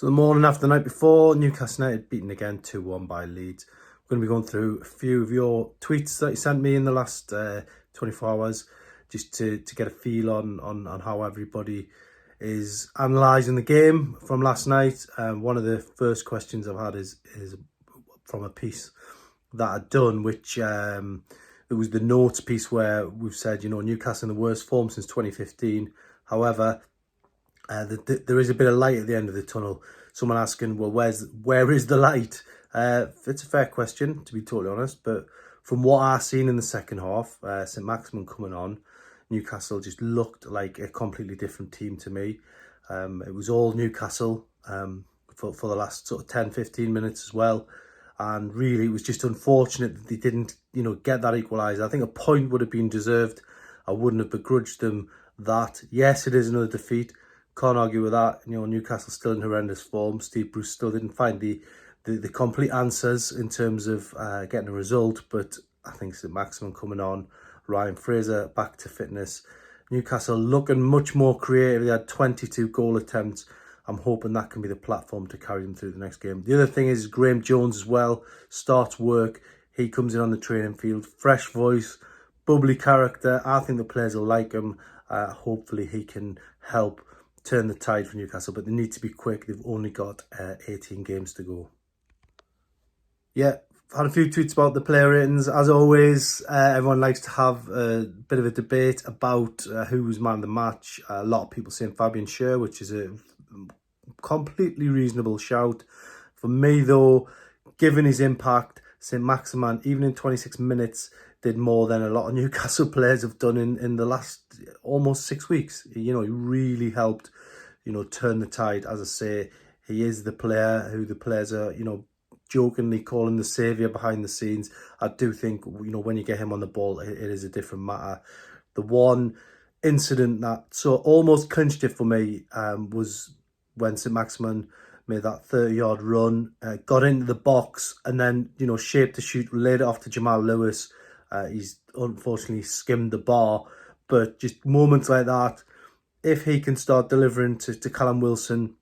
So the morning after the night before, Newcastle United beaten again 2-1 by Leeds. We're going to be going through a few of your tweets that you sent me in the last 24 hours, just to get a feel on how everybody is analysing the game from last night. One of the first questions I've had is from a piece that I'd done, which it was the notes piece where we've said, Newcastle in the worst form since 2015. However, there is a bit of light at the end of the tunnel. Someone asking, well, where is the light? It's a fair question, to be totally honest, but from what I've seen in the second half, St Maximin coming on, Newcastle just looked like a completely different team to me. It was all Newcastle for the last sort of 10-15 minutes as well, and really it was just unfortunate that they didn't get that equaliser. I think a point would have been deserved. I wouldn't have begrudged them that. Yes, it is another defeat. Can't argue with that. Newcastle's still in horrendous form. Steve Bruce still didn't find the complete answers in terms of getting a result, but I think St Maximin coming on, Ryan Fraser back to fitness, Newcastle looking much more creative. They had 22 goal attempts. I'm hoping that can be the platform to carry them through the next game. The other thing is Graham Jones as well starts work. He comes in on the training field, fresh voice, bubbly character. I think the players will like him. Hopefully he can help turn the tide for Newcastle, but they need to be quick. They've only got 18 games to go. Yeah, had a few tweets about the player ratings. As always, everyone likes to have a bit of a debate about who was man of the match. A lot of people saying Fabian Schär, which is a completely reasonable shout. For me, though, given his impact, St Maximin, even in 26 minutes, did more than a lot of Newcastle players have done in the last almost 6 weeks. He really helped, turn the tide. As I say, he is the player who the players are, jokingly calling the saviour behind the scenes. I do think, when you get him on the ball, it is a different matter. The one incident that almost clinched it for me was when St Maximin made that 30-yard run, got into the box, and then, shaped to shoot, laid it off to Jamal Lewis. He's unfortunately skimmed the bar, but just moments like that, if he can start delivering to Callum Wilson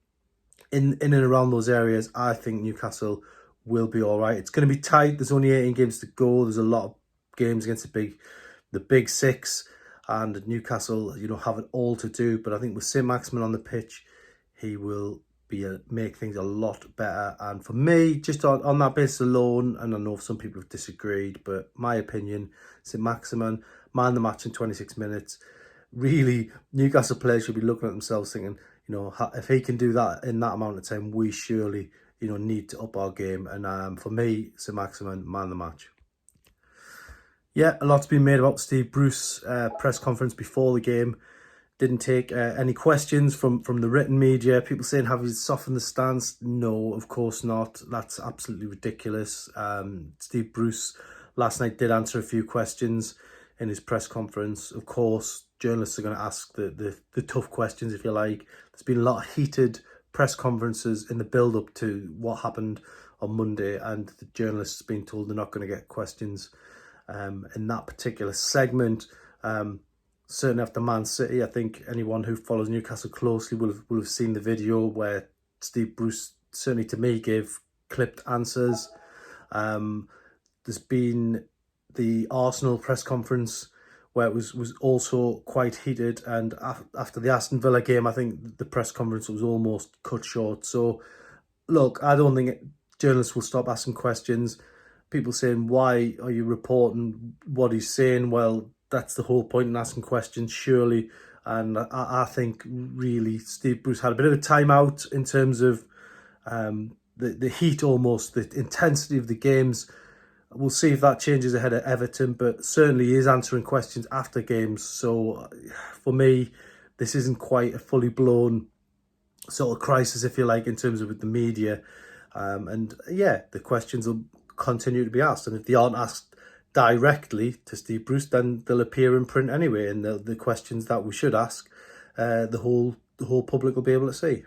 in and around those areas, I think Newcastle will be all right. It's going to be tight. There's only 18 games to go. There's a lot of games against the big six, and Newcastle, have it all to do. But I think with St Maximin on the pitch, he will make things a lot better. And for me, just on that basis alone, and I know some people have disagreed, but my opinion, St Maximin, man of the match in 26 minutes. Really, Newcastle players should be looking at themselves thinking, if he can do that in that amount of time, we surely, need to up our game. And for me, St Maximin, man of the match. Yeah, a lot's been made about Steve Bruce press conference before the game. Didn't take any questions from the written media. People saying, have you softened the stance? No, of course not. That's absolutely ridiculous. Steve Bruce last night did answer a few questions in his press conference. Of course, journalists are going to ask the tough questions, if you like. There's been a lot of heated press conferences in the build-up to what happened on Monday, and the journalists have been told they're not going to get questions in that particular segment. Certainly after Man City, I think anyone who follows Newcastle closely will have seen the video where Steve Bruce, certainly to me, gave clipped answers. There's been the Arsenal press conference where it was also quite heated, and after the Aston Villa game, I think the press conference was almost cut short. So, look, I don't think journalists will stop asking questions. People saying, why are you reporting what he's saying? Well, that's the whole point in asking questions, surely. And I think really Steve Bruce had a bit of a timeout in terms of the heat, almost the intensity of the games. We'll see if that changes ahead of Everton, but certainly he is answering questions after games. So for me, this isn't quite a fully blown sort of crisis, if you like, in terms of the media. And yeah, the questions will continue to be asked. And if they aren't asked directly to Steve Bruce, then they'll appear in print anyway, and the questions that we should ask, the whole public will be able to see.